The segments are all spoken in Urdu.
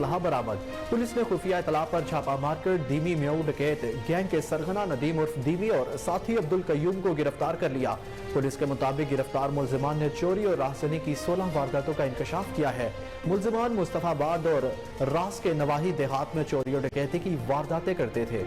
اسلحہ برآمد۔ پولیس نے خفیہ اطلاع پر چھاپا مار کر دیمی میو ڈکیت گینگ کے سرغنہ ندیم عرف دیمی اور ساتھی عبدالقیوم کو گرفتار کر لیا۔ پولیس کے مطابق گرفتار ملزمان نے چوری اور راہزنی کی 16 وارداتوں کا انکشاف کیا ہے۔ ملزمان مصطفیٰ آباد اور راس کے نواحی دیہات میں چوری اور ڈکیتی کی وارداتیں کرتے تھے۔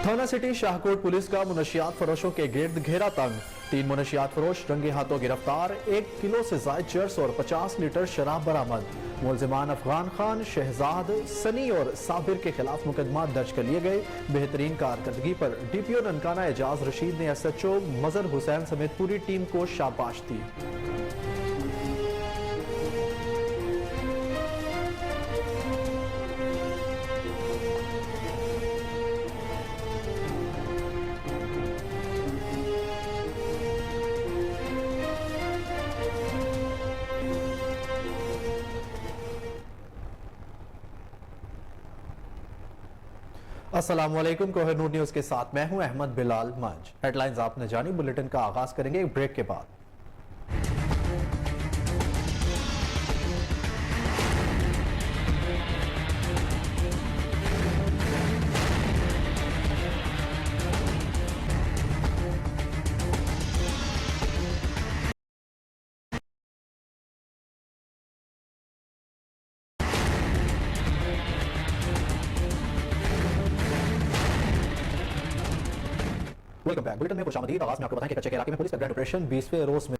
تھانہ سٹی شاہکوٹ پولیس کا منشیات فروشوں کے گرد گھیرا تنگ۔ 3 منشیات فروش رنگے ہاتھوں گرفتار، 1 کلو سے زائد چرس اور 50 لیٹر شراب برآمد۔ ملزمان افغان خان، شہزاد، سنی اور صابر کے خلاف مقدمات درج کر لیے گئے۔ بہترین کارکردگی پر ڈی پی او ننکانہ اعجاز رشید نے ایس ایچ او مظہر حسین سمیت پوری ٹیم کو شاباش دی۔ السلام علیکم، کوہر نور نیوز کے ساتھ میں ہوں احمد بلال منج۔ ہیڈ لائنز آپ نے جانی، بلیٹن کا آغاز کریں گے ایک بریک کے بعد۔ Welcome back. بلیٹن میں خوش آمدید۔ آغاز میں آپ کو بتائیں کہ کچے کے علاقے میں پولیس کا گرینڈ آپریشن 20ویں روز میں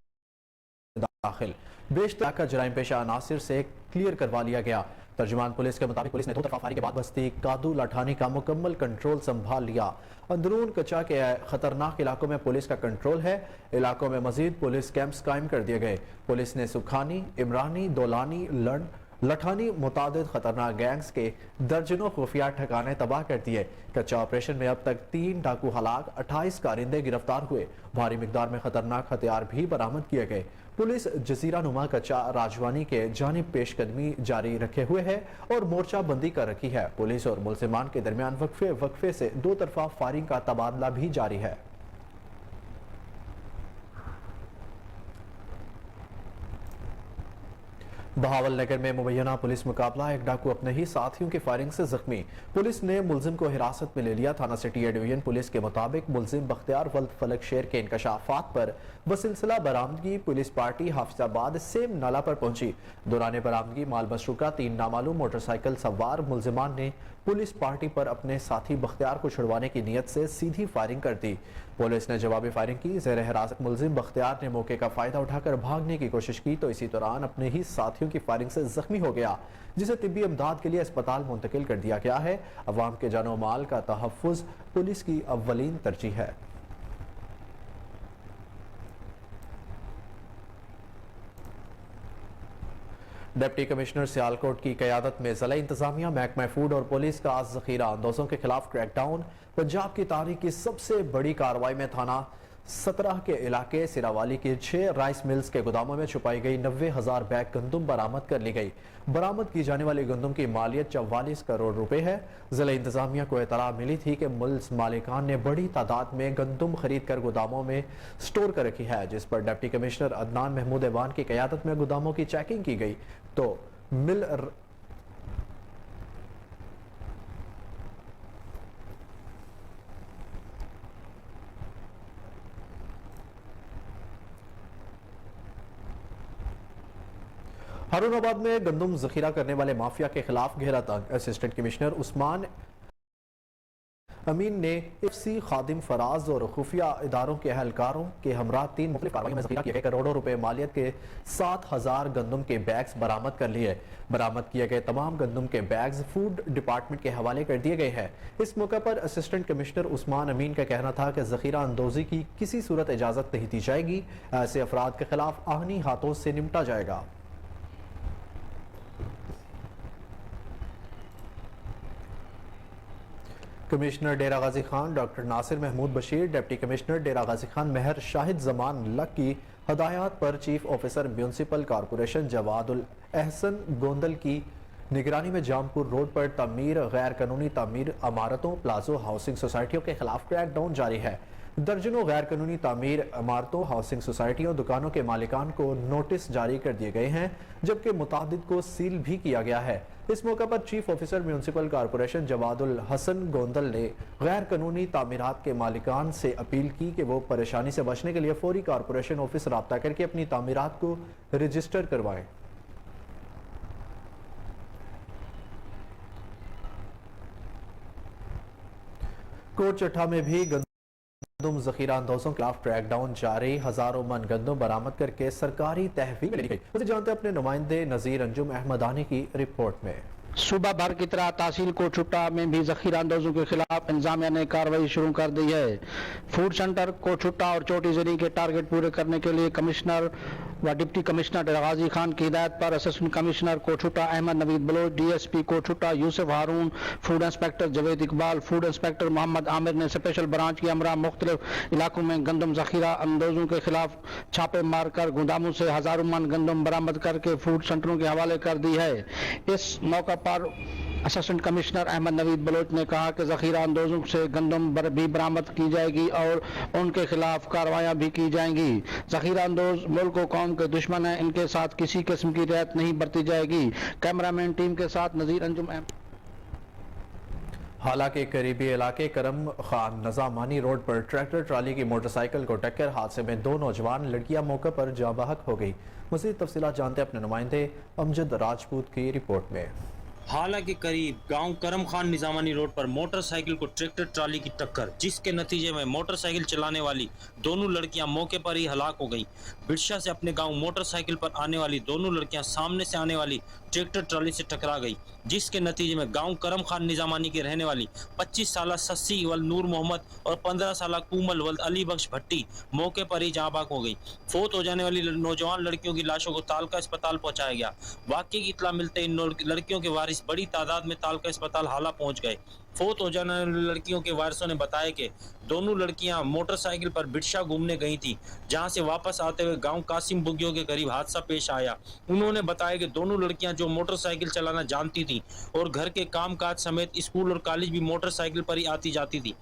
داخل، بیشتر کا جرائم پیشہ عناصر سے کلیئر کروا لیا گیا۔ ترجمان پولیس کے مطابق پولیس نے 2 طرفہ فائرنگ کے بعد بستی کادو لاٹھانی کا مکمل کنٹرول سنبھال لیا۔ اندرون کچا کے خطرناک علاقوں میں پولیس کا کنٹرول ہے۔ علاقوں میں مزید پولیس کیمپس قائم کر دیے گئے۔ پولیس نے سکھانی، عمرانی، دولانی، لٹھانی متعدد خطرناک گینگز کے درجنوں خفیہ ٹھکانے تباہ کر دیے۔ کچا آپریشن میں اب تک 3 ڈاکو ہلاک، 28 کارندے گرفتار ہوئے، بھاری مقدار میں خطرناک ہتھیار بھی برآمد کیے گئے۔ پولیس جزیرہ نما کچا راجوانی کے جانب پیش قدمی جاری رکھے ہوئے ہے اور مورچہ بندی کر رکھی ہے۔ پولیس اور ملزمان کے درمیان وقفے سے 2 طرفہ فائرنگ کا تبادلہ بھی جاری ہے۔ بہاول نگر میں مبینہ پولیس مقابلہ، ایک ڈاکو اپنے ہی ساتھیوں کی فائرنگ سے زخمی، پولیس نے ملزم کو حراست میں لے لیا۔ تھانہ سٹی اے ڈویژن پولیس کے مطابق ملزم بختیار ولد فلک شیر کے انکشافات پر بسلسلہ برآمدگی پولیس پارٹی حافظ آباد سیم نالا پر پہنچی۔ دوران برآمدگی مال مسروقہ 3 نامعلوم موٹر سائیکل سوار ملزمان نے پولیس پارٹی پر اپنے ساتھی بختیار کو چھڑوانے کی نیت سے سیدھی فائرنگ کر دی۔ پولیس نے جوابی فائرنگ کی۔ زیر حراست ملزم بختیار نے موقع کا فائدہ اٹھا کر بھاگنے کی کوشش کی تو اسی دوران اپنے ہی ساتھیوں کی فائرنگ سے زخمی ہو گیا، جسے طبی امداد کے لیے اسپتال منتقل کر دیا گیا ہے۔ عوام کے جان و مال کا تحفظ پولیس کی اولین ترجیح ہے۔ ڈپٹی کمشنر سیالکوٹ کی قیادت میں ضلع انتظامیہ، محکمہ فوڈ اور پولیس کا ذخیرہ اندوزوں کے خلاف کریک ڈاؤن۔ پنجاب کی تاریخ کی سب سے بڑی کارروائی میں تھانہ 17 کے علاقے سراوالی کے 6 رائس ملز کے گوداموں میں چھپائی گئی 90,000 بیگ گندم برآمد کر لی گئی۔ برآمد کی جانے والی گندم کی مالیت 44 کروڑ روپے ہے۔ ضلع انتظامیہ کو اطلاع ملی تھی کہ ملز مالکان نے بڑی تعداد میں گندم خرید کر گوداموں میں سٹور کر رکھی ہے، جس پر ڈپٹی کمشنر عدنان محمود ایوان کی قیادت میں گوداموں کی چیکنگ کی گئی تو مل ہارون آباد میں گندم ذخیرہ کرنے والے مافیا کے خلاف گھیرا تنگ۔ اسسٹنٹ کمشنر عثمان امین نے ایف سی خادم فراز اور خفیہ اداروں کے اہلکاروں کے ہمراہ 3 مختلف کارروائیوں میں ذخیرہ کیے گئے کروڑوں روپے مالیت کے 7,000 گندم کے بیگز برآمد کر لیے۔ برآمد کیے گئے تمام گندم کے بیگز فوڈ ڈپارٹمنٹ کے حوالے کر دیے گئے ہیں۔ اس موقع پر اسسٹنٹ کمشنر عثمان امین کا کہنا تھا کہ ذخیرہ اندوزی کی کسی صورت اجازت نہیں دی جائے گی، ایسے افراد کے خلاف آہنی ہاتھوں سے نمٹا جائے گا۔ کمشنر ڈیرہ غازی خان ڈاکٹر ناصر محمود بشیر، ڈپٹی کمشنر ڈیرہ غازی خان مہر شاہد زمان لک کی ہدایات پر چیف آفیسر میونسپل کارپوریشن جواد الاحسن گوندل کی نگرانی میں جامپور روڈ پر تعمیر غیر قانونی تعمیر عمارتوں پلازو ہاؤسنگ سوسائٹیوں کے خلاف کریک ڈاؤن جاری ہے۔ درجنوں غیر قانونی تعمیر عمارتوں ہاؤسنگ سوسائٹیوں دکانوں کے مالکان کو نوٹس جاری کر دیے گئے ہیں جبکہ متعدد کو سیل بھی کیا گیا ہے۔ اس موقع پر چیف آفیسر میونسپل کارپوریشن جواد الحسن گوندل نے غیر قانونی تعمیرات کے مالکان سے اپیل کی کہ وہ پریشانی سے بچنے کے لیے فوری کارپوریشن آفس رابطہ کر کے اپنی تعمیرات کو رجسٹر کروائیں۔ کوٹ چٹھا میں بھی گندم ذخیرہ اندوزوں کے خلاف کریک ڈاؤن جاری، ہزاروں من گندم برآمد کر کے سرکاری تحویل میں لی گئی۔ اسے جانتے اپنے نمائندے نذیر انجم احمدانی کی رپورٹ میں۔ صوبہ بھر کی طرح تحصیل کوٹ چٹھا میں بھی ذخیرہ اندوزوں کے خلاف انتظامیہ نے کارروائی شروع کر دی ہے۔ فوڈ سینٹر کوٹ چٹھا اور چوٹی زری کے ٹارگٹ پورے کرنے کے لیے کمشنر و ڈپٹی کمشنر غازی خان کی ہدایت پر assistant commissioner Kot Chattha Ahmad Naveed Baloch, D S P Kot Chattha Yousaf Haroon, food inspector Javed Iqbal, food inspector Muhammad Aamir نے اسپیشل برانچ کے ہمراہ مختلف علاقوں میں گندم ذخیرہ اندوزوں کے خلاف چھاپے مار کر گوداموں سے ہزاروں من گندم برآمد کر کے فوڈ سینٹروں کے حوالے کر دی ہے۔ اس موقع پر اسسٹنٹ کمشنر احمد نوید بلوچ نے کہا کہ ذخیرہ اندوزوں سے گندم بھی برآمد کی جائے گی اور ان کے خلاف کارروائیاں بھی کی جائیں گی۔ ذخیرہ اندوز ملک و قوم کے دشمن ہیں، ان کے ساتھ کسی قسم کی رعایت نہیں برتی جائے گی۔ کیمرامین ٹیم کے ساتھ نذیر انجم حالانکہ قریبی علاقے کرم خان نظامانی روڈ پر ٹریکٹر ٹرالی کی موٹر سائیکل کو ٹکر، حادثے میں 2 نوجوان لڑکیاں موقع پر جاں بحق ہو گئی۔ مزید تفصیلات جانتے اپنے نمائندے امجد راجپوت کی رپورٹ میں۔ حالانکہ قریب گاؤں کرم خان نظامانی روڈ پر موٹر سائیکل کو ٹریکٹر ٹرالی کی ٹکر، جس کے نتیجے میں موٹر سائیکل چلانے والی دونوں لڑکیاں موقع پر ہی ہلاک ہو گئیں۔ بڑشا سے اپنے گاؤں موٹر سائیکل پر آنے والی دونوں لڑکیاں سامنے سے آنے والی ٹریکٹر ٹرالی سے ٹکرا گئی، جس کے نتیجے میں گاؤں کرم خان نظامانی کے رہنے والی 25 سالہ سسی ول نور محمد اور 15 سالہ کومل ول علی بخش بھٹی موقع پر ہی جاں بحق ہو گئی۔ فوت ہو جانے والی نوجوان لڑکیوں کی لاشوں کو تالکہ اسپتال پہنچایا گیا۔ واقعے کی اطلاع ملتے ان لڑکیوں کے وارث بڑی تعداد میں تالکہ اسپتال حالہ پہنچ گئے۔ فوت ہو جانے والی لڑکیوں کے وارثوں نے بتایا کہ دونوں لڑکیاں موٹر سائیکل پر بڑشا گھومنے گئی تھیں، جہاں سے واپس آتے ہوئے گاؤں قاسم بگیوں کے قریب حادثہ پیش آیا۔ انہوں نے بتایا کہ دونوں لڑکیاں جو موٹر سائیکل چلانا جانتی تھیں اور گھر کے کام کاج سمیت اسکول اور کالج بھی موٹر سائیکل پر ہی آتی جاتی تھی۔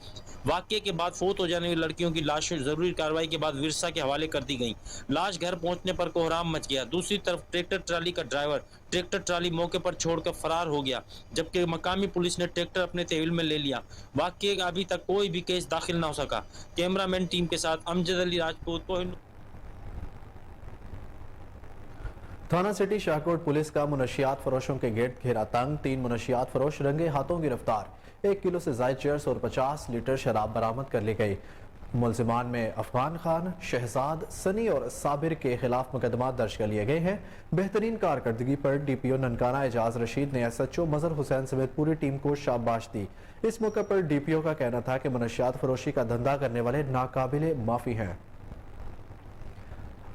واقعے کے بعد فوت ہو جانے والی لڑکیوں کی لاشیں ضروری کارروائی کے بعد ورثہ کے حوالے کر دی گئیں۔ لاش گھر پہنچنے پر کوہرام مچ گیا۔ دوسری طرف ٹریکٹر ٹرالی کا ڈرائیور ٹریکٹر ٹرالی موقع پر چھوڑ کر فرار ہو گیا، جبکہ مقامی پولیس نے ٹریکٹر اپنے تحویل میں لے لیا۔ واقعے کا ابھی تک کوئی بھی کیس داخل نہ ہو سکا۔ کیمرہ مین ٹیم کے ساتھ امجد علی راجپوت۔ تھانہ سٹی شاہکوٹ پولیس کا منشیات فروشوں کے گرد گھیرا تنگ، 3 منشیات فروش رنگے ہاتھوں گرفتار، 1 کلو سے زائد چرس اور 50 لیٹر شراب برآمد کر لی گئی۔ ملزمان میں افغان خان، شہزاد، سنی اور صابر کے خلاف مقدمات درج کر لیے گئے ہیں۔ بہترین کارکردگی پر ڈی پی او ننکانہ اعجاز رشید نے ایس ایچ او مظہر حسین سمیت پوری ٹیم کو شاباش دی۔ اس موقع پر ڈی پی او کا کہنا تھا کہ منشیات فروشی کا دھندا کرنے والے ناقابل معافی ہیں۔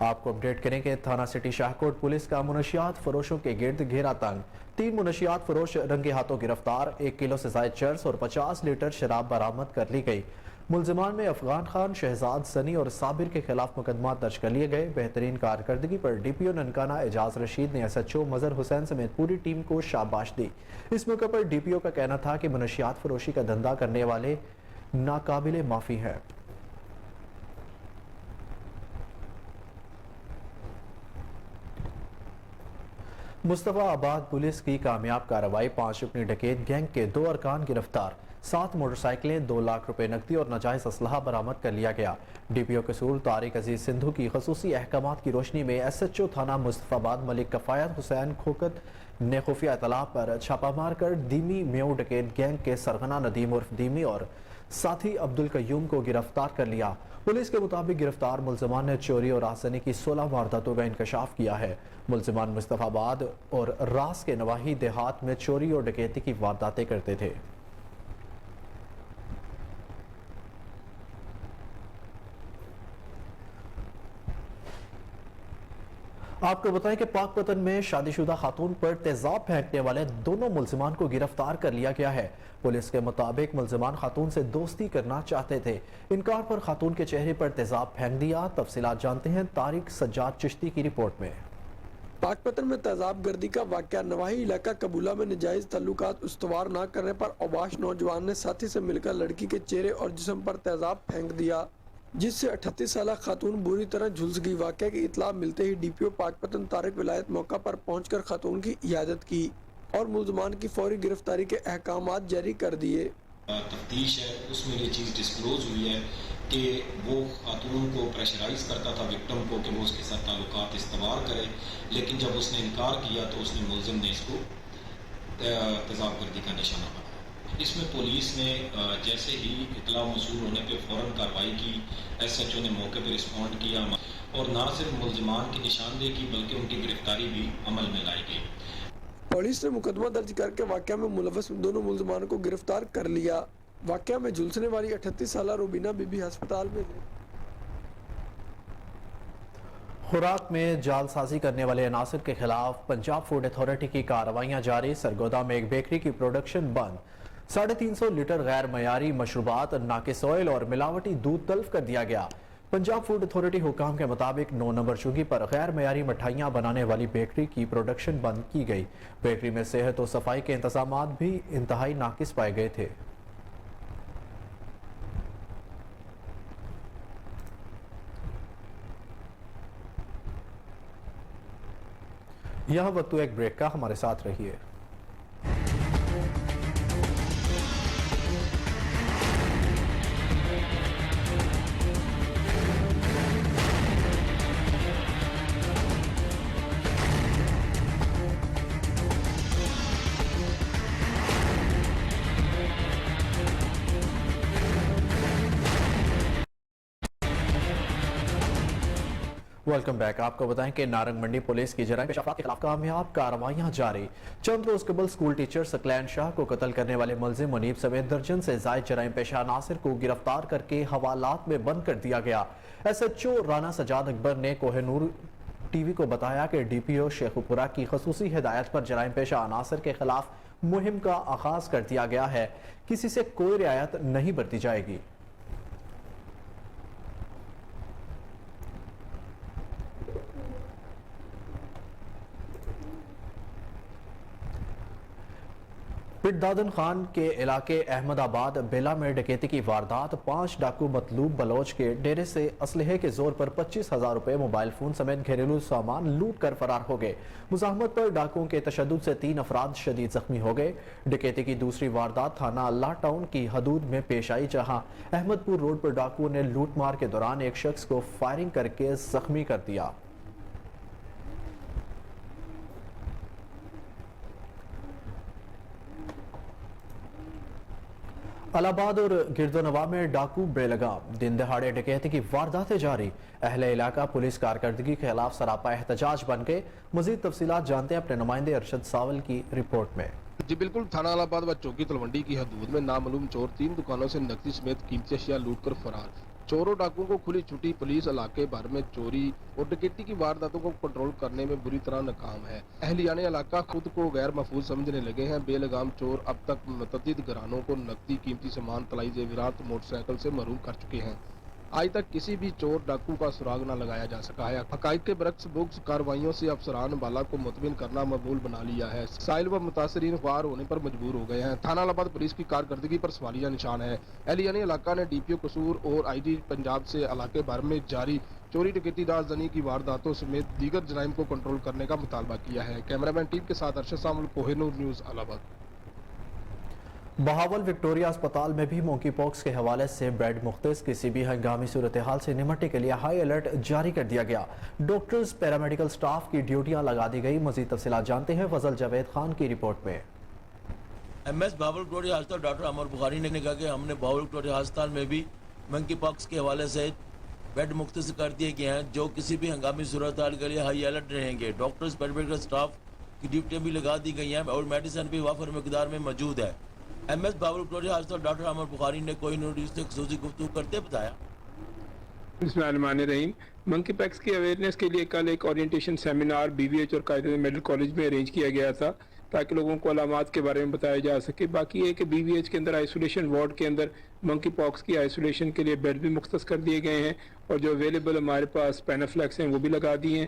آپ کو اپڈیٹ کریں کہ تھانہ سٹی شاہکوٹ پولیس کا منشیات فروشوں کے گرد گھیرا تنگ، 3 منشیات فروش رنگے ہاتھوں گرفتار، 1 کلو سے زائد چرس اور 50 لیٹر شراب برآمد کر لی گئی۔ ملزمان میں افغان خان، شہزاد، سنی اور صابر کے خلاف مقدمات درج کر لیے گئے۔ بہترین کارکردگی پر ڈی پی او ننکانہ اعجاز رشید نے ایس ایچ او مظہر حسین سمیت پوری ٹیم کو شاباش دی۔ اس موقع پر ڈی پی او کا کہنا تھا کہ منشیات فروشی کا دھندا کرنے والے ناقابل معافی ہیں۔ مصطفیٰ آباد پولیس کی کامیاب کارروائی، 5 اپنی ڈکیت گینگ کے 2 ارکان گرفتار، 7 موٹر سائیکلیں، 2 لاکھ روپے نقدی اور ناجائز اسلحہ برآمد کر لیا گیا۔ ڈی پی او قصور طارق عزیز سندھو کی خصوصی احکامات کی روشنی میں ایس ایچ او تھانہ مصطفیٰ آباد ملک کفایت حسین کھوکت نے خفیہ اطلاع پر چھاپہ مار کر دیمی میو ڈکیت گینگ کے سرغنہ ندیم عرف دیمی اور ساتھی عبد القیوم کو گرفتار کر لیا۔ پولیس کے مطابق گرفتار ملزمان نے چوری اور آسانی کی 16 وارداتوں کا انکشاف کیا ہے۔ ملزمان مصطفیٰ آباد اور راس کے نواحی دیہات میں چوری اور ڈکیتی کی وارداتیں کرتے تھے۔ آپ کو بتائیں کہ پاک پتن میں شادی شدہ خاتون پر تیزاب پھینکنے والے دونوں ملزمان کو گرفتار کر لیا گیا ہے۔ پولیس کے مطابق ملزمان خاتون سے دوستی کرنا چاہتے تھے، انکار پر خاتون کے چہرے پر تیزاب پھینک دیا۔ تفصیلات جانتے ہیں طارق سجاد چشتی کی رپورٹ میں۔ پاکپتن میں تیزاب گردی کا واقعہ نواحی علاقہ قبولہ میں ناجائز تعلقات استوار نہ کرنے پر اوباش نوجوان نے ساتھی سے مل کر لڑکی کے چہرے اور جسم پر تیزاب پھینک دیا، جس سے 38 سالہ خاتون بری طرح جھلس گئی۔ واقعہ کی اطلاع ملتے ہی ڈی پی او پاکپتن طارق ولایت موقع پر پہنچ کر خاتون کی عیادت کی اور ملزمان کی فوری گرفتاری کے احکامات جاری کر دیے۔ تفتیش ہے اس میں یہ چیز ڈسکلوز ہوئی ہے کہ وہ خاتون کو پریشرائز کرتا تھا وکٹم کو کہ وہ اس کے ساتھ تعلقات استوار کرے، لیکن جب اس نے انکار کیا تو اس نے ملزم نے اس کو تیزاب گردی کا نشانہ بنایا۔ اس میں پولیس نے جیسے ہی اطلاع موصول ہونے پہ فوراً کارروائی کی، ایس ایچ او نے موقع پہ رسپونڈ کیا اور نہ صرف ملزمان کی نشاندہی کی بلکہ ان کی گرفتاری بھی عمل میں لائی گئی۔ پولیس نے مقدمہ درج کر کے واقعہ میں ملوث دونوں ملزمانوں کو گرفتار کر لیا۔ واقعہ میں جھلسنے والی 38 سالہ روبینہ بی بی ہسپتال میں خوراک میں جعل سازی کرنے والے عناصر کے خلاف پنجاب فوڈ اتھارٹی کی کارروائیاں جاری۔ سرگودا میں ایک بیکری کی پروڈکشن بند، 350 لیٹر غیر معیاری مشروبات، ناقص آئل اور ملاوٹی دودھ تلف کر دیا گیا۔ پنجاب فوڈ اتھارٹی حکام کے مطابق 9 نمبر چوکی پر غیر معیاری مٹھائیاں بنانے والی بیکری کی پروڈکشن بند کی گئی۔ بیکری میں صحت و صفائی کے انتظامات بھی انتہائی ناقص پائے گئے تھے۔ یہاں وقت ایک بریک کا، ہمارے ساتھ رہیے۔ Welcome back. آپ کو بتائیں کہ نارنگ منڈی پولیس کی جرائم پیشہ افراد کے خلاف کامیاب کارروائیاں جاری۔ چند روز قبل سکول ٹیچر سکلین شاہ کو قتل کرنے والے ملزم منیب سمیت درجن سے زائد جرائم پیشہ عناصر کو گرفتار کر کے حوالات میں بند کر دیا گیا۔ S H O Rana Sajjad Akbar نے کوہ نور ٹی وی کو بتایا کہ ڈی پی او شیخو پورہ کی خصوصی ہدایت پر جرائم پیشہ عناصر کے خلاف مہم کا آغاز کر دیا گیا ہے، کسی سے کوئی رعایت نہیں برتی جائے گی۔ پٹ دادن خان کے علاقے احمد آباد بیلا میں ڈکیتی کی واردات، 5 ڈاکو مطلوب بلوچ کے ڈیرے سے اسلحے کے زور پر 25,000 روپے، موبائل فون سمیت گھریلو سامان لوٹ کر فرار ہو گئے۔ مزاحمت پر ڈاکوؤں کے تشدد سے 3 افراد شدید زخمی ہو گئے۔ ڈکیتی کی دوسری واردات تھانہ اللہ ٹاؤن کی حدود میں پیش آئی، جہاں احمد پور روڈ پر ڈاکوؤں نے لوٹ مار کے دوران ایک شخص کو فائرنگ کر کے زخمی کر دیا۔ الہ آباد اور گرد و نواح میں ڈاکو بے لگام، دن دہاڑے ڈکیتی کی وارداتیں جاری۔ اہل علاقہ پولیس کارکردگی کے خلاف سراپا احتجاج بن گئے۔ مزید تفصیلات جانتے ہیں اپنے نمائندے ارشد ساول کی رپورٹ میں۔ جی بالکل، تھانہ الہ آباد و چوکی تلونڈی کی حدود میں نامعلوم چور 3 دکانوں سے نقدی سمیت قیمتی اشیاء لوٹ کر فرار۔ چوروں ڈاکوؤں کو کھلی چھٹی، پولیس علاقے بھر میں چوری اور ڈکیتی کی وارداتوں کو کنٹرول کرنے میں بری طرح ناکام ہے۔ اہلیان علاقہ خود کو غیر محفوظ سمجھنے لگے ہیں۔ بے لگام چور اب تک متعدد گھرانوں کو نقدی، قیمتی سامان، طلائی زیورات، موٹر سائیکل سے محروم کر چکے ہیں۔ آج تک کسی بھی چور ڈاکو کا سراغ نہ لگایا جا سکا ہے۔ حقائق کے برعکس بغض کارروائیوں سے افسران بالا کو مطمئن کرنا معمول بنا لیا ہے۔ سائل و متاثرین خوار ہونے پر مجبور ہو گئے ہیں۔ تھانہ الہ آباد پولیس کی کارکردگی پر سوالیہ نشان ہے۔ اہلیان علاقہ نے ڈی پی او قصور اور آئی جی پنجاب سے علاقے بھر میں جاری چوری، ڈکیتی، رازدانی کی وارداتوں سمیت دیگر جرائم کو کنٹرول کرنے کا مطالبہ کیا ہے۔ کیمرہ مین ٹیم کے ساتھ ارشد سامل، کوہ نور نیوز، الہ آباد۔ بہاول وکٹوریہ اسپتال میں بھی مونکی پاکس کے حوالے سے بیڈ مختص، کسی بھی ہنگامی صورتحال سے نمٹنے کے لیے ہائی الرٹ جاری کر دیا گیا۔ ڈاکٹرز، پیرامیڈیکل سٹاف کی ڈیوٹیاں لگا دی گئی۔ مزید تفصیلات جانتے ہیں فضل جاوید خان کی رپورٹ میں۔ ایم ایس بہاول وکٹوریہ ہسپتال ڈاکٹر عمر بخاری نے کہا کہ ہم نے بہاول وکٹوریہ ہسپتال میں بھی منکی پاکس کے حوالے سے بیڈ مختص کر دیے گئے ہیں، جو کسی بھی ہنگامی صورتحال کے لیے ہائی الرٹ رہیں گے۔ ڈاکٹرز، پیرامیڈیکل سٹاف کی ڈیوٹیاں بھی لگا دی گئی ہیں اور میڈیسن بھی وافر مقدار میں موجود ہے۔ ایم ایس بہاول وکٹوریہ ہسپتال ڈاکٹر عمر بخاری نے کوئی نوٹس سے خصوصی گفتگو کرتے بتایا۔ بسم اللہ الرحمن الرحیم۔ منکی پیکس کی اویئرنیس کے لیے کل ایک orientation seminar B V H اور قائدین میڈیکل کالج میں ارینج کیا گیا تھا تاکہ لوگوں کو علامات کے بارے میں بتایا جا سکے۔ باقی یہ کہ بی وی ایچ کے اندر آئسولیشن وارڈ کے اندر منکی پاکس کی آئسولیشن کے لیے بیڈ بھی مختص کر دیے گئے ہیں اور جو اویلیبل ہمارے پاس پینافلیکس ہیں وہ بھی لگا دیے ہیں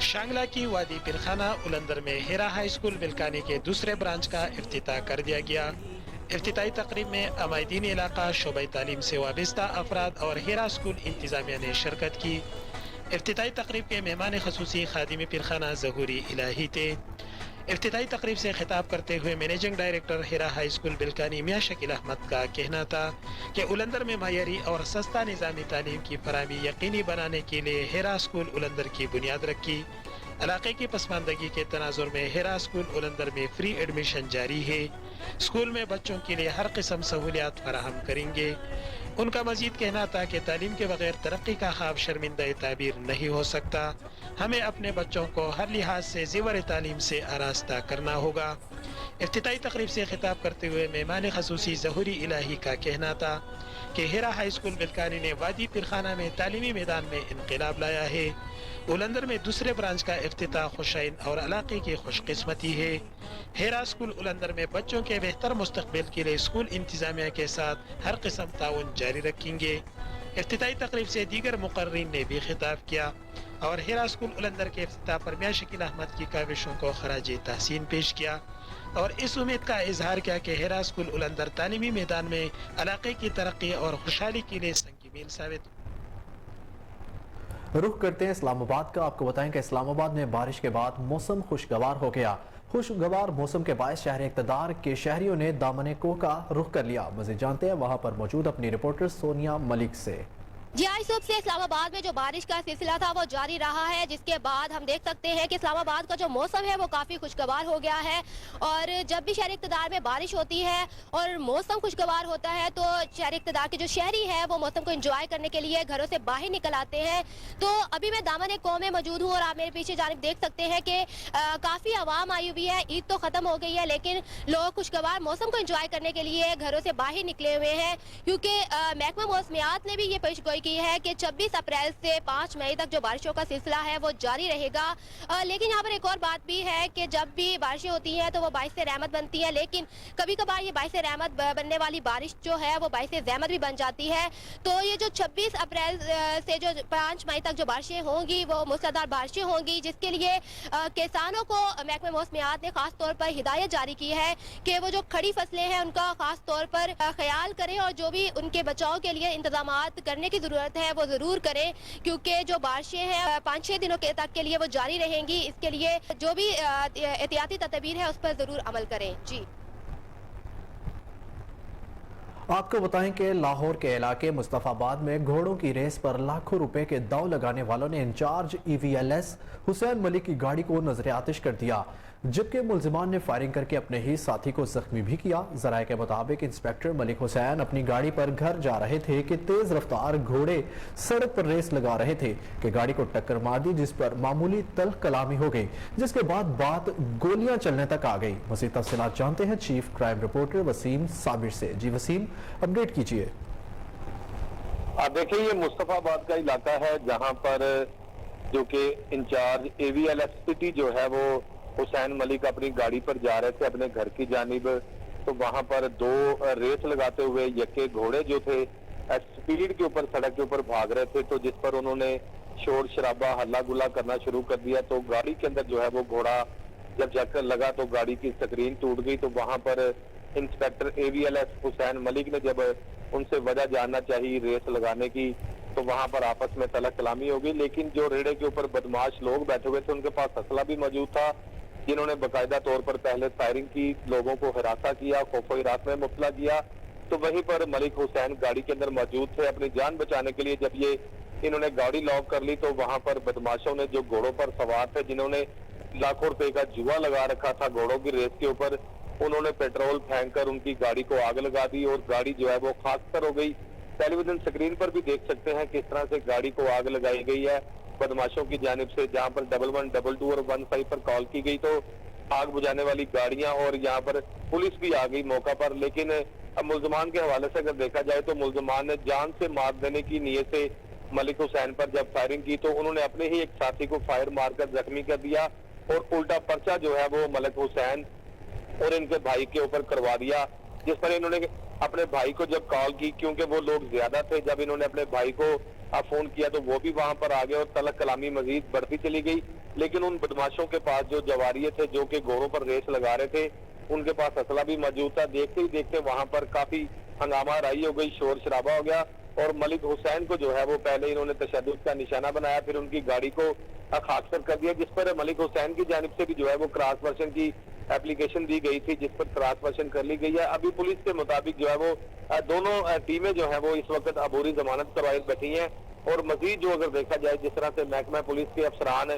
شانگلہ کی وادی پرخانہ الندر میں ہیرا ہائی اسکول بلکانی کے دوسرے برانچ کا افتتاح کر دیا گیا۔ افتتاحی تقریب میں عمائدین علاقہ، شعبہ تعلیم سے وابستہ افراد اور ہیرا اسکول انتظامیہ نے شرکت کی۔ افتتاحی تقریب کے مہمان خصوصی خادم پرخانہ ظہوری الہی تھے۔ افتتاحی تقریب سے خطاب کرتے ہوئے مینیجنگ ڈائریکٹر ہیرا ہائی اسکول بلکانی میاں شکیل احمد کا کہنا تھا کہ الندر میں معیاری اور سستا نظامی تعلیم کی فراہمی یقینی بنانے کے لیے ہیرا اسکول الندر کی بنیاد رکھی۔ علاقے کی پسماندگی کے تناظر میں ہیرا اسکول الندر میں فری ایڈمیشن جاری ہے۔ اسکول میں بچوں کے لیے ہر قسم سہولیات فراہم کریں گے۔ ان کا مزید کہنا تھا کہ تعلیم کے بغیر ترقی کا خواب شرمندہ تعبیر نہیں ہو سکتا۔ ہمیں اپنے بچوں کو ہر لحاظ سے زیور تعلیم سے آراستہ کرنا ہوگا۔ افتتاحی تقریب سے خطاب کرتے ہوئے مہمان خصوصی ظہوری الہی کا کہنا تھا کہ ہیرا ہائی اسکول بلکانی نے وادی پرخانہ میں تعلیمی میدان میں انقلاب لایا ہے۔ الندر میں دوسرے برانچ کا افتتاح خوشائن اور علاقے کی خوش قسمتی ہے۔ ہیرا اسکول الندر میں بچوں کے بہتر مستقبل کے لیے اسکول انتظامیہ کے ساتھ ہر قسم تعاون جاری رکھیں گے۔ افتتاحی تقریب سے دیگر مقررین نے بھی خطاب کیا اور ہیرا اسکول الندر کے افتتاح پر میاں شکیل احمد کی کاوشوں کو خراج تحسین پیش کیا اور اس امید کا اظہار کیا کہ ہیرا اسکول الندر تعلیمی میدان میں علاقے کی ترقی اور خوشحالی کے لیے سنگ میل ثابت۔ رخ کرتے ہیں اسلام آباد کا۔ آپ کو بتائیں کہ اسلام آباد میں بارش کے بعد موسم خوشگوار ہو گیا۔ خوشگوار موسم کے باعث شہر اقتدار کے شہریوں نے دامن کوہ کا رخ کر لیا۔ مزید جانتے ہیں وہاں پر موجود اپنی رپورٹر سونیا ملک سے۔ جی آج صبح سے اسلام آباد میں جو بارش کا سلسلہ تھا وہ جاری رہا ہے، جس کے بعد ہم دیکھ سکتے ہیں کہ اسلام آباد کا جو موسم ہے وہ کافی خوشگوار ہو گیا ہے۔ اور جب بھی شہر اقتدار میں بارش ہوتی ہے اور موسم خوشگوار ہوتا ہے تو شہر اقتدار کے جو شہری ہیں وہ موسم کو انجوائے کرنے کے لیے گھروں سے باہر نکل آتے ہیں۔ تو ابھی میں دامن کوہ میں موجود ہوں اور آپ میرے پیچھے جانب دیکھ سکتے ہیں کہ کافی عوام آئی ہوئی ہے۔ عید تو ختم ہو گئی ہے لیکن لوگ خوشگوار موسم کو انجوائے کرنے کے لیے گھروں سے باہر نکلے ہوئے ہیں، کیونکہ محکمہ موسمیات نے بھی یہ پیش گوئی کی ہے کہ 26 اپریل سے 5 مئی تک جو بارشوں کا سلسلہ ہے وہ جاری رہے گا۔ لیکن یہاں پر ایک اور بات بھی ہے کہ جب بھی بارشیں ہوتی ہیں تو وہ باعث رحمت بنتی ہیں، لیکن کبھی کبھار یہ باعث رحمت بننے والی بارش جو ہے وہ باعث زحمت بھی بن جاتی ہے۔ تو یہ جو 26 اپریل سے جو 5 مئی تک جو بارشیں ہوں گی وہ موسلادھار بارشیں ہوں گی، جس کے لیے کسانوں کو محکمہ موسمیات نے خاص طور پر ہدایت جاری کی ہے کہ وہ جو کھڑی فصلیں ہیں ان کا خاص طور پر خیال کریں اور جو بھی ان کے بچاؤ کے لیے انتظامات کرنے کی ضرورت ہے وہ ضرور کریں، کیونکہ جو بارشیں ہیں 5-6 دنوں تک کے لیے وہ جاری رہیں گی۔ اس کے لیے جو بھی احتیاطی تدابیر ہے اس پر ضرور عمل کریں۔ جی آپ کو بتائیں کہ لاہور کے علاقے مصطفیٰ آباد میں گھوڑوں کی ریس پر لاکھوں روپے کے داؤ لگانے والوں نے انچارج EVLS حسین ملک کی گاڑی کو نظر آتش کر دیا، جبکہ ملزمان نے فائرنگ کر کے اپنے ہی ساتھی کو زخمی بھی کیا۔ ذرائع کے مطابق انسپیکٹر ملک حسین اپنی گاڑی پر گھر جا رہے تھے کہ تیز رفتار گھوڑے سڑک پر ریس لگا رہے تھے کہ گاڑی کو ٹکر مار دی، جس پر معمولی تلخ کلامی ہو گئی، جس کے بعد بات گولیاں چلنے تک آ گئی۔ مزید تفصیلات جانتے ہیں چیف کرائم رپورٹر وسیم صابر سے۔ جی وسیم، اپڈیٹ کیجیے۔ دیکھیں یہ مصطفیٰ آباد کا علاقہ ہے جہاں پر جو کہ انچارج AVLS سٹی جو ہے وہ حسین ملک اپنی گاڑی پر جا رہے تھے اپنے گھر کی جانب، تو وہاں پر 2 ریس لگاتے ہوئے یکے گھوڑے جو تھے سپیڈ کے اوپر سڑک کے اوپر بھاگ رہے تھے، تو جس پر انہوں نے شور شرابہ ہلا گلا کرنا شروع کر دیا۔ تو گاڑی کے اندر جو ہے وہ گھوڑا جب جا کر لگا تو گاڑی کی سکرین ٹوٹ گئی۔ تو وہاں پر انسپیکٹر AVLS حسین ملک نے جب ان سے وجہ جاننا چاہی ریس لگانے کی تو وہاں پر آپس میں تلخ کلامی ہو گئی، لیکن جو ریڑے کے اوپر بدماش لوگ بیٹھے ہوئے تھے ان کے پاس اسلحہ بھی موجود تھا، جنہوں نے باقاعدہ طور پر پہلے فائرنگ کی، لوگوں کو ہراساں کیا، خوف و ہراس میں مبتلا کیا۔ تو وہیں پر ملک حسین گاڑی کے اندر موجود تھے، اپنی جان بچانے کے لیے جب انہوں نے گاڑی لاک کر لی تو وہاں پر بدماشوں نے جو گھوڑوں پر سوار تھے جنہوں نے لاکھوں روپے کا جوا لگا رکھا تھا گھوڑوں کی ریس کے اوپر، انہوں نے پیٹرول پھینک کر ان کی گاڑی کو آگ لگا دی اور گاڑی جو ہے وہ خاکستر ہو گئی۔ ٹیلی ویژن سکرین پر بھی دیکھ سکتے ہیں کس طرح سے گاڑی کو آگ لگائی گئی ہے بدماشوں کی جانب سے، جہاں پر 1122 اور 15 پر کال کی گئی تو آگ بجھانے والی گاڑیاں اور یہاں پر پولیس بھی آ گئی موقع پر۔ لیکن اب ملزمان کے حوالے سے اگر دیکھا جائے تو ملزمان نے جان سے مار دینے کی نیت سے ملک حسین پر جب فائرنگ کی تو انہوں نے اپنے ہی ایک ساتھی کو فائر مار کر زخمی کر دیا اور الٹا پرچہ جو ہے وہ ملک حسین اور ان کے بھائی کے اوپر کروا دیا، جس پر انہوں نے اپنے بھائی کو جب کال کی، کیونکہ وہ لوگ زیادہ تھے، جب انہوں نے اپنے بھائی کو فون کیا تو وہ بھی وہاں پر آ گئے اور تلخ کلامی مزید بڑھتی چلی گئی۔ لیکن ان بدماشوں کے پاس جو جواریے تھے جو کہ گھوڑوں پر ریس لگا رہے تھے ان کے پاس اسلحہ بھی موجود تھا. دیکھتے ہی دیکھتے وہاں پر کافی ہنگامہ رائی ہو گئی, شور شرابہ ہو گیا اور ملک حسین کو جو ہے وہ پہلے انہوں نے تشدد کا نشانہ بنایا, پھر ان کی گاڑی کو خاکسار کر دیا, جس پر ملک حسین کی جانب سے بھی جو ہے وہ کراس ورشن کی اپلیکیشن دی گئی تھی جس پر کراس ورشن کر لی گئی ہے. ابھی پولیس کے مطابق جو ہے وہ دونوں ٹیمیں جو ہیں وہ اس وقت عبوری ضمانت پر بیٹھی ہیں اور مزید جو اگر دیکھا جائے جس طرح سے محکمہ پولیس کے افسران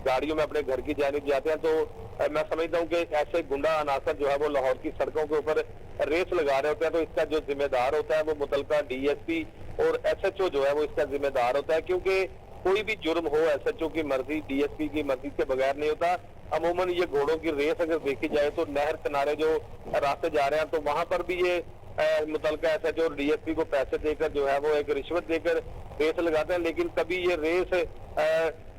گاڑیوں میں اپنے گھر کی جانب جاتے ہیں تو میں سمجھتا ہوں کہ ایسے گنڈا عناصر جو ہے وہ لاہور کی سڑکوں کے اوپر ریس لگا رہے ہوتے ہیں تو اس کا جو ذمہ دار ہوتا ہے وہ متعلقہ ڈی ایس پی اور ایس ایچ او جو ہے وہ اس کا ذمہ دار ہوتا ہے, کیونکہ کوئی بھی جرم ہو ایس ایچ او کی مرضی ڈی ایس پی کی مرضی کے بغیر نہیں ہوتا. عموماً یہ گھوڑوں کی ریس اگر دیکھی جائے تو نہر کنارے جو راستے جا رہے ہیں تو وہاں پر بھی یہ متعلقہ ایس ایچ او اور ڈی ایس پی کو پیسے دے کر جو ہے وہ ایک رشوت دے کر ریس لگاتے ہیں, لیکن کبھی یہ ریس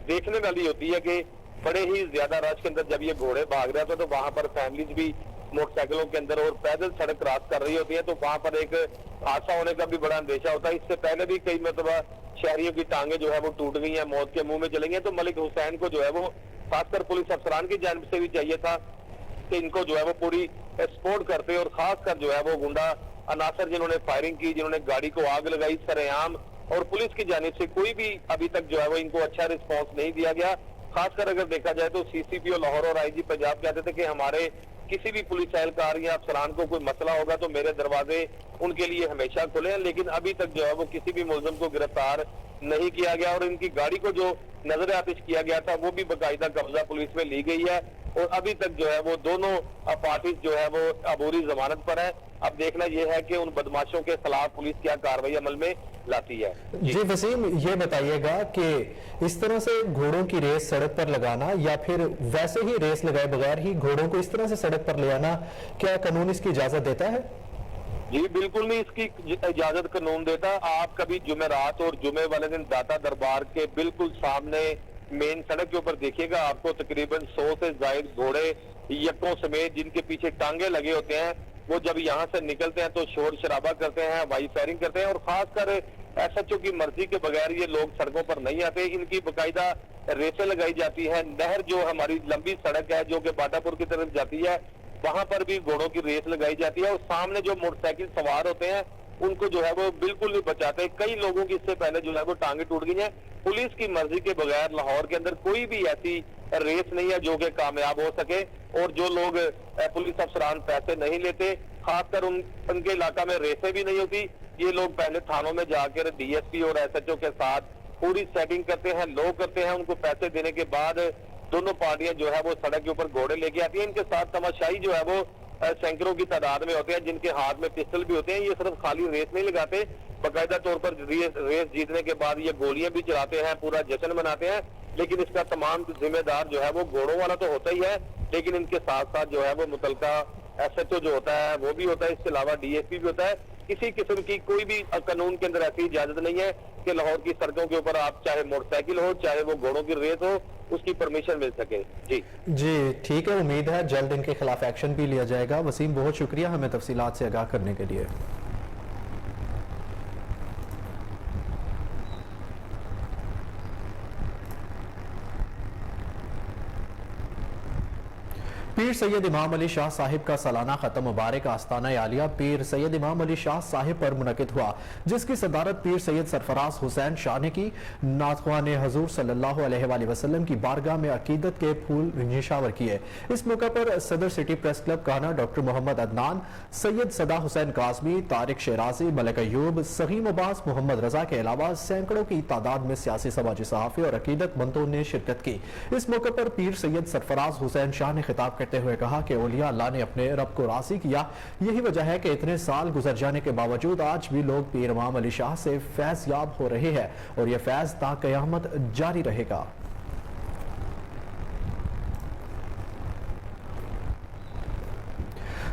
دیکھنے والی ہوتی ہے کہ بڑے ہی زیادہ رش کے اندر جب یہ گھوڑے بھاگ رہے ہوتے ہیں تو وہاں پر فیملیز بھی موٹر سائیکلوں کے اندر اور پیدل سڑک کراس کر رہی ہوتی ہیں تو وہاں پر ایک حادثہ ہونے کا بھی بڑا اندیشہ ہوتا ہے. اس سے پہلے بھی کئی مرتبہ شہریوں کی ٹانگیں جو ہے وہ ٹوٹ گئی ہیں, موت کے منہ میں چلیں گے. تو ملک حسین کو جو ہے وہ خاص کر پولیس افسران کی جانب سے بھی چاہیے تھا کہ ان کو جو ہے وہ پوری سپورٹ کرتے اور خاص کر جو ہے وہ گنڈا عناصر جنہوں نے فائرنگ کی, جنہوں نے گاڑی کو آگ لگائی سر عام, اور پولیس کی جانب سے کوئی بھی ابھی تک جو ہے وہ ان کو اچھا رسپانس نہیں دیا گیا. خاص کر اگر دیکھا جائے تو سی سی پی او لاہور اور آئی جی پنجاب کہتے تھے کہ ہمارے کسی بھی پولیس اہلکار یا افسران کو کوئی مسئلہ ہوگا تو میرے دروازے ان کے لیے ہمیشہ کھلے ہیں, لیکن ابھی تک جو ہے وہ کسی بھی ملزم کو گرفتار نہیں کیا گیا اور ان کی گاڑی کو جو نظر آتش کیا گیا تھا وہ بھی باقاعدہ قبضہ پولیس میں لی گئی ہے اور ابھی تک جو ہے وہ دونوں پارٹیز جو ہے وہ عبوری ضمانت پر ہے. اب دیکھنا یہ ہے کہ ان بدماشوں کے خلاف پولیس کیا کارروائی عمل میں لاتی ہے. جی وسیم, یہ بتائیے گا کہ اس طرح سے گھوڑوں کی ریس سڑک پر لگانا یا پھر ویسے ہی ریس لگائے بغیر ہی گھوڑوں کو اس طرح سے سڑک پر لے آنا, کیا قانون اس کی اجازت دیتا ہے؟ جی بالکل نہیں اس کی اجازت قانون دیتا. آپ کبھی جمعرات اور جمعے والے دن داتا دربار کے بالکل سامنے مین سڑک کے اوپر دیکھیے گا آپ کو تقریباً 100 سے زائد گھوڑے یکوں سمیت جن کے پیچھے ٹانگیں لگے ہوتے ہیں, وہ جب یہاں سے نکلتے ہیں تو شور شرابہ کرتے ہیں, وائی فائرنگ کرتے ہیں اور خاص کر ایس ایچ او کی مرضی کے بغیر یہ لوگ سڑکوں پر نہیں آتے. ان کی باقاعدہ ریسیں لگائی جاتی ہیں. نہر جو ہماری لمبی سڑک ہے جو کہ باٹا پور کی طرف جاتی ہے وہاں پر بھی گھوڑوں کی ریس لگائی جاتی ہے اور سامنے جو موٹر سائیکل سوار ہوتے ہیں ان کو جو ہے وہ بالکل نہیں بچاتے. کئی لوگوں کی اس سے پہلے جو ہے وہ ٹانگیں ٹوٹ گئی ہیں. پولیس کی مرضی کے بغیر لاہور کے اندر کوئی بھی ایسی ریس نہیں ہے جو کہ کامیاب ہو سکے, اور جو لوگ پولیس افسران پیسے نہیں لیتے خاص کر ان کے علاقہ میں ریسیں بھی نہیں ہوتی. یہ لوگ پہلے تھانوں میں جا کر ڈی ایس پی اور ایس ایچ او کے ساتھ پوری سیٹنگ کرتے ہیں, لوگ کرتے ہیں, ان کو پیسے دینے کے بعد دونوں پارٹیاں جو ہے وہ سڑک کے اوپر گھوڑے لے کے آتی ہیں. ان کے ساتھ تماشائی جو ہے وہ سینکڑوں کی تعداد میں ہوتے ہیں جن کے ہاتھ میں پسٹل بھی ہوتے ہیں. یہ صرف خالی ریس نہیں لگاتے, باقاعدہ طور پر ریس جیتنے کے بعد یہ گولیاں بھی چلاتے ہیں, پورا جشن مناتے ہیں. لیکن اس کا تمام ذمہ دار جو ہے وہ گھوڑوں والا تو ہوتا ہی ہے, لیکن ان کے ساتھ ساتھ جو ہے وہ متعلقہ ایس ایچ او جو ہوتا ہے وہ بھی ہوتا ہے, اس کے علاوہ ڈی ایس پی بھی ہوتا ہے. کسی قسم کی کوئی بھی قانون کے اندر ایسی اجازت نہیں ہے کہ لاہور کی سڑکوں کے اوپر آپ چاہے موٹر سائیکل ہو چاہے وہ گھوڑوں کی ریس ہو اس کی پرمیشن مل سکے. جی ٹھیک ہے, امید ہے جلد ان کے خلاف ایکشن بھی لیا جائے گا. وسیم بہت شکریہ ہمیں تفصیلات سے آگاہ کرنے کے لیے. پیر سید امام علی شاہ صاحب کا سالانہ ختم مبارک آستانہ عالیہ پیر سید امام علی شاہ صاحب پر منعقد ہوا, جس کی صدارت پیر سید سرفراز حسین شاہ نے کی. نعت خوان حضور صلی اللہ علیہ وآلہ وسلم کی بارگاہ میں عقیدت کے پھول نشاور کیے. اس موقع پر صدر سٹی پریس کلب کانا ڈاکٹر محمد عدنان, سید صدا حسین قاسمی, طارق شیرازی, ملک ایوب, سغیم عباس, محمد رضا کے علاوہ سینکڑوں کی تعداد میں سیاسی سماجی صحافی اور عقیدت مندوں نے شرکت کی. اس موقع پر پیر سید سرفراز حسین شاہ نے خطاب کرتے ہوئے کہا کہ اولیاء اللہ نے اپنے رب کو راضی کیا. یہی وجہ ہے کہ اتنے سال گزر جانے کے باوجود آج بھی لوگ پیر امام علی شاہ سے فیض یاب ہو رہے ہیں اور یہ فیض تا قیامت جاری رہے گا.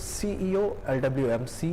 CEO LWMC